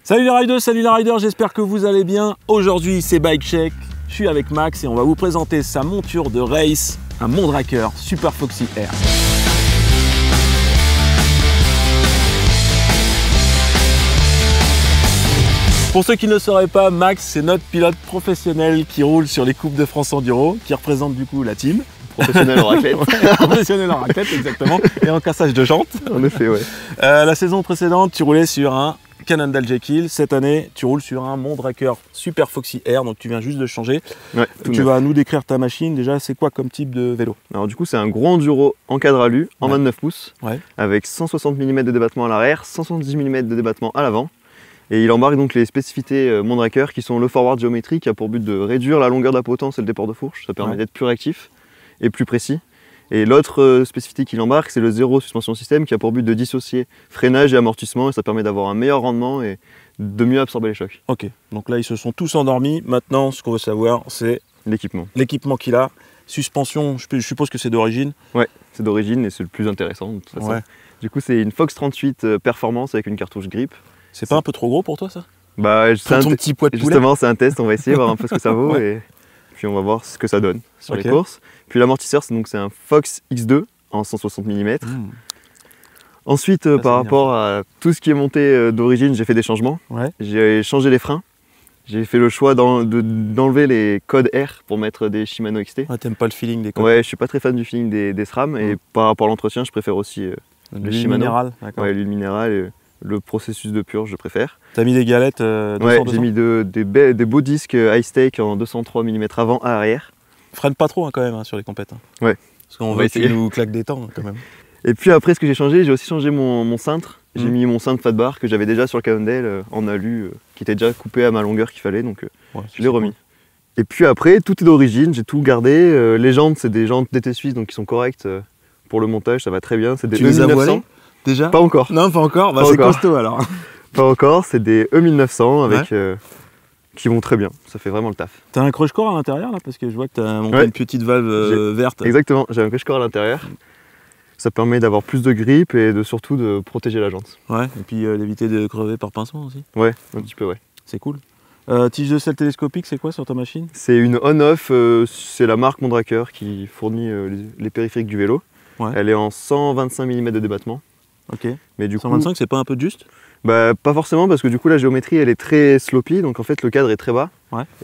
Salut les riders, salut les riders, j'espère que vous allez bien. Aujourd'hui c'est Bike Check, je suis avec Max et on va vous présenter sa monture de race, un Mondraker Super Foxy Air. Pour ceux qui ne le sauraient pas, Max c'est notre pilote professionnel qui roule sur les Coupes de France Enduro, qui représente du coup la team. Professionnel en raclette. Professionnel en raclette, exactement, et en cassage de jantes. En effet, ouais. La saison précédente, tu roulais sur un Cannondale Jekyll. Cette année, tu roules sur un Mondraker Super Foxy Air, donc tu viens juste de changer. Ouais, tu vas nous décrire ta machine. Déjà, c'est quoi comme type de vélo? Alors du coup, c'est un gros enduro en cadre alu, en 29 pouces, avec 160 mm de débattement à l'arrière, 170 mm de débattement à l'avant. Et il embarque donc les spécificités Mondraker qui sont le forward géométrique qui a pour but de réduire la longueur de la potence et le déport de fourche. Ça permet d'être plus réactif et plus précis. Et l'autre spécificité qu'il embarque, c'est le zéro suspension système qui a pour but de dissocier freinage et amortissement, et ça permet d'avoir un meilleur rendement et de mieux absorber les chocs. Ok, donc là ils se sont tous endormis. Maintenant, ce qu'on veut savoir, c'est l'équipement. L'équipement qu'il a. Suspension, je suppose que c'est d'origine. Ouais, c'est d'origine et c'est le plus intéressant de toute façon. Du coup, c'est une Fox 38 Performance avec une cartouche grip. C'est pas un peu trop gros pour toi ça? Bah, c'est ton petit poids de poulet. Justement, c'est un test, on va essayer, voir un peu ce que ça vaut. Et puis on va voir ce que ça donne sur les courses. Puis l'amortisseur, c'est un Fox X2 en 160 mm. Ensuite, par rapport à tout ce qui est monté d'origine, j'ai fait des changements. J'ai changé les freins. J'ai fait le choix d'enlever les codes R pour mettre des Shimano XT. T'aimes pas le feeling des codes? Ouais, je suis pas très fan du feeling des SRAM. Et par rapport à l'entretien, je préfère aussi le Shimano. Minérale, ouais, l'huile minérale et le processus de purge, je préfère. T'as mis des galettes 200, ouais, j'ai mis des beaux disques high stake en 203 mm avant à arrière. Freine pas trop quand même sur les compètes. Ouais. Parce qu'on va essayer de nous claque des temps quand même. Et puis après, ce que j'ai aussi changé mon cintre. J'ai mis mon cintre fat bar que j'avais déjà sur le Cannondale en alu, qui était déjà coupé à ma longueur qu'il fallait, donc je l'ai remis. Et puis après, tout est d'origine, j'ai tout gardé. Les jantes, c'est des jantes DT Suisse, donc qui sont correctes pour le montage, ça va très bien. C'est des E1900. Déjà? Pas encore. Non, pas encore. Bah, c'est costaud alors. Pas encore, c'est des E1900 avec qui vont très bien. Ça fait vraiment le taf. T'as un crush-core à l'intérieur là? Parce que je vois que t'as monté une petite valve verte. Exactement, j'ai un crush-core à l'intérieur. Ça permet d'avoir plus de grip et surtout de protéger la jante. Ouais, et puis d'éviter de crever par pincement aussi. Ouais, un petit peu, ouais. C'est cool. Tige de sel télescopique, c'est quoi sur ta machine? C'est une on-off, c'est la marque Mondraker qui fournit les périphériques du vélo. Elle est en 125 mm de débattement. Ok. Mais du 125, coup, c'est pas un peu juste? Bah pas forcément, parce que du coup la géométrie elle est très sloppy, donc en fait le cadre est très bas.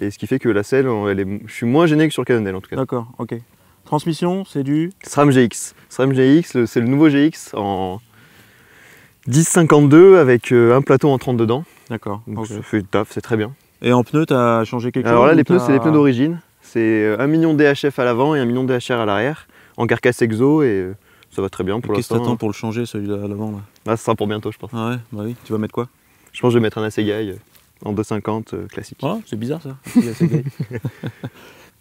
Et ce qui fait que la selle, je suis moins gêné que sur le Cannondale en tout cas. D'accord, ok. Transmission, c'est du SRAM GX. SRAM GX, c'est le nouveau GX en 10,52 avec un plateau en 32 dents. D'accord. Donc ça fait le taf, c'est très bien. Et en pneus, tu as changé quelque chose? Alors là, les pneus, c'est les pneus d'origine. C'est 1 million DHF à l'avant et 1 million DHR à l'arrière, en carcasse exo, et ça va très bien pour l'instant. Qu'est-ce que t'attends pour le changer, celui-là à l'avant là? Là, ça sera pour bientôt, je pense. Ah ouais, bah oui. Tu vas mettre quoi? Je pense que je vais mettre un Assegai en 2,50 classique. Ah, c'est bizarre ça.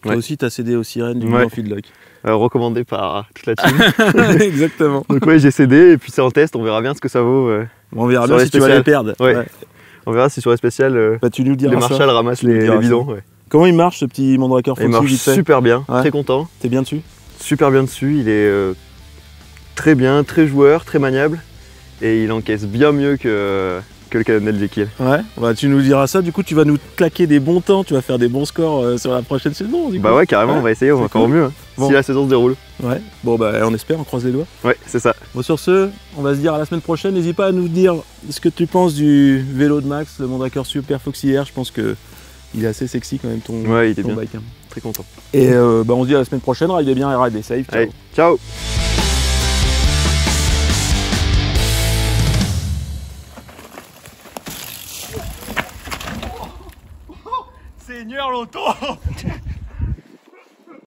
Toi aussi, tu as cédé aux sirènes du Milan Feedlock. Recommandé par toute la team. Exactement. Donc ouais, j'ai cédé et puis c'est en test, on verra bien ce que ça vaut. On verra bien si tu vas les perdre. On verra si sur les spéciales, tu nous diras les Marshall ramassent les bidons. Comment il marche ce petit Mondraker Foxy? Il marche super bien, très content. T'es bien dessus? Super bien dessus, il est très bien, très joueur, très maniable. Et il encaisse bien mieux que le Cannondale Jekyll. Ouais, bah, tu nous diras ça, du coup tu vas nous claquer des bons temps, tu vas faire des bons scores sur la prochaine saison. Bah ouais, carrément, on va essayer, on va encore mieux si la saison se déroule. Ouais, bon bah on espère, on croise les doigts. Ouais, c'est ça. Bon, sur ce, on va se dire à la semaine prochaine. N'hésite pas à nous dire ce que tu penses du vélo de Max, le Mondraker Super Foxy Air. Je pense que il est assez sexy quand même ton il est bien. bike. Très content. Et bah, on se dit à la semaine prochaine, ride bien et ride safe. Ciao. Allez, ciao. Seigneur l'auto.